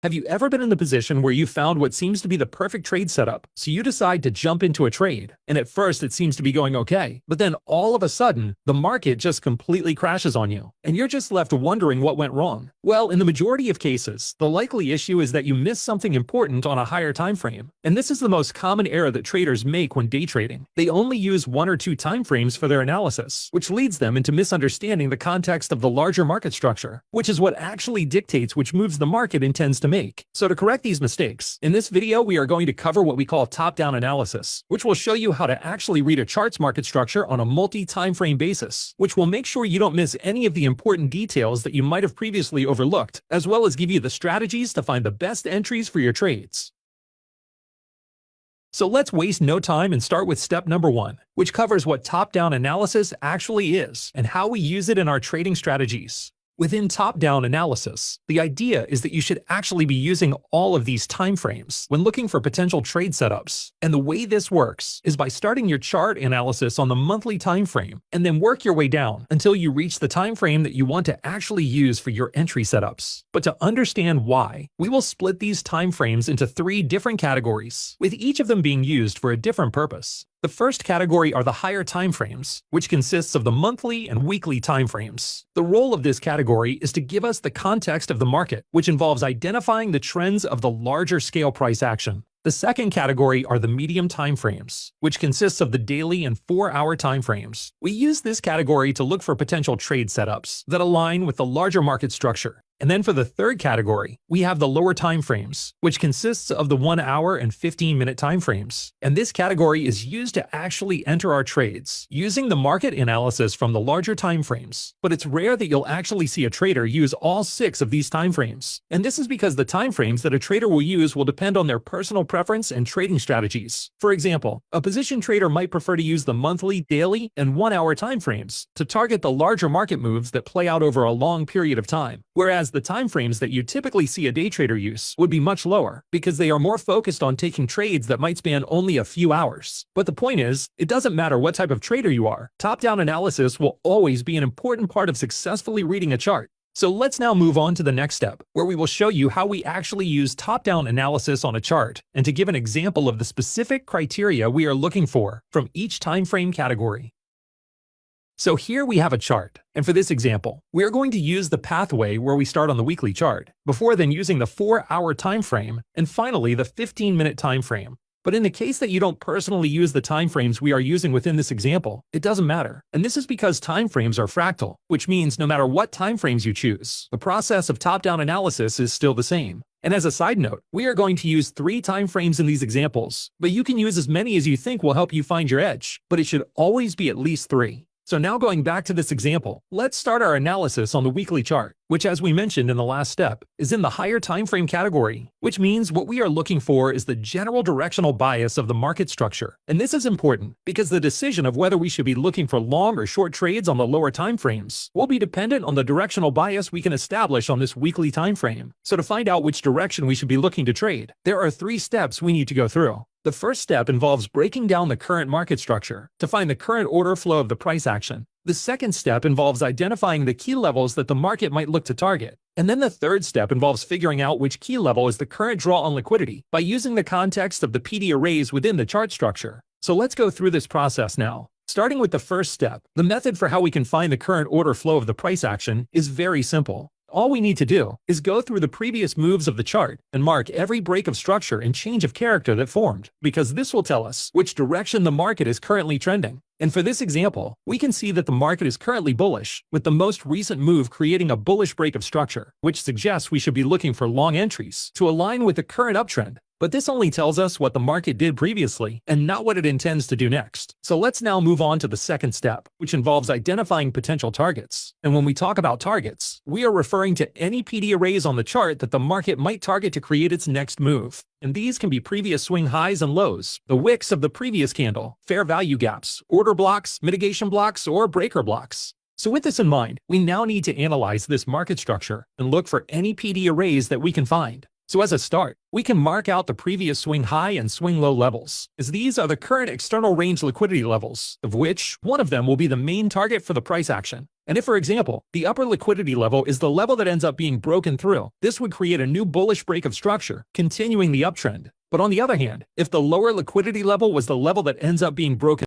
Have you ever been in the position where you found what seems to be the perfect trade setup, so you decide to jump into a trade, and at first it seems to be going okay, but then all of a sudden, the market just completely crashes on you, and you're just left wondering what went wrong? Well, in the majority of cases, the likely issue is that you missed something important on a higher time frame, and this is the most common error that traders make when day trading. They only use one or two time frames for their analysis, which leads them into misunderstanding the context of the larger market structure, which is what actually dictates which moves the market intends to make. So to correct these mistakes, in this video we are going to cover what we call top-down analysis, which will show you how to actually read a chart's market structure on a multi-time frame basis, which will make sure you don't miss any of the important details that you might have previously overlooked, as well as give you the strategies to find the best entries for your trades. So let's waste no time and start with step number 1, which covers what top-down analysis actually is and how we use it in our trading strategies. Within top-down analysis, the idea is that you should actually be using all of these time frames when looking for potential trade setups. And the way this works is by starting your chart analysis on the monthly time frame and then work your way down until you reach the time frame that you want to actually use for your entry setups. But to understand why, we will split these time frames into 3 different categories, with each of them being used for a different purpose. The first category are the higher time frames, which consists of the monthly and weekly time frames. The role of this category is to give us the context of the market, which involves identifying the trends of the larger scale price action. The second category are the medium time frames, which consists of the daily and 4-hour time frames. We use this category to look for potential trade setups that align with the larger market structure. And then for the third category, we have the lower time frames, which consists of the 1-hour and 15-minute time frames. And this category is used to actually enter our trades, using the market analysis from the larger time frames. But it's rare that you'll actually see a trader use all 6 of these time frames. And this is because the time frames that a trader will use will depend on their personal preference and trading strategies. For example, a position trader might prefer to use the monthly, daily, and 1-hour time frames to target the larger market moves that play out over a long period of time, whereas the time frames that you typically see a day trader use would be much lower because they are more focused on taking trades that might span only a few hours. But the point is, it doesn't matter what type of trader you are, top-down analysis will always be an important part of successfully reading a chart. So let's now move on to the next step, where we will show you how we actually use top-down analysis on a chart, and to give an example of the specific criteria we are looking for from each time frame category. So here we have a chart, and for this example, we are going to use the pathway where we start on the weekly chart, before then using the 4-hour time frame, and finally the 15-minute time frame. But in the case that you don't personally use the time frames we are using within this example, it doesn't matter. And this is because time frames are fractal, which means no matter what time frames you choose, the process of top-down analysis is still the same. And as a side note, we are going to use 3 time frames in these examples, but you can use as many as you think will help you find your edge, but it should always be at least 3. So now going back to this example, let's start our analysis on the weekly chart, which as we mentioned in the last step, is in the higher time frame category, which means what we are looking for is the general directional bias of the market structure. And this is important because the decision of whether we should be looking for long or short trades on the lower time frames will be dependent on the directional bias we can establish on this weekly time frame. So to find out which direction we should be looking to trade, there are 3 steps we need to go through. The first step involves breaking down the current market structure to find the current order flow of the price action. The second step involves identifying the key levels that the market might look to target. And then the third step involves figuring out which key level is the current draw on liquidity by using the context of the PD arrays within the chart structure. So let's go through this process now. Starting with the first step, the method for how we can find the current order flow of the price action is very simple. All we need to do is go through the previous moves of the chart and mark every break of structure and change of character that formed, because this will tell us which direction the market is currently trending. And for this example, we can see that the market is currently bullish, with the most recent move creating a bullish break of structure, which suggests we should be looking for long entries to align with the current uptrend. But this only tells us what the market did previously and not what it intends to do next. So let's now move on to the second step, which involves identifying potential targets. And when we talk about targets, we are referring to any PD arrays on the chart that the market might target to create its next move. And these can be previous swing highs and lows, the wicks of the previous candle, fair value gaps, order blocks, mitigation blocks, or breaker blocks. So with this in mind, we now need to analyze this market structure and look for any PD arrays that we can find. So as a start, we can mark out the previous swing high and swing low levels, as these are the current external range liquidity levels, of which one of them will be the main target for the price action. And if, for example, the upper liquidity level is the level that ends up being broken through, this would create a new bullish break of structure, continuing the uptrend. But on the other hand, if the lower liquidity level was the level that ends up being broken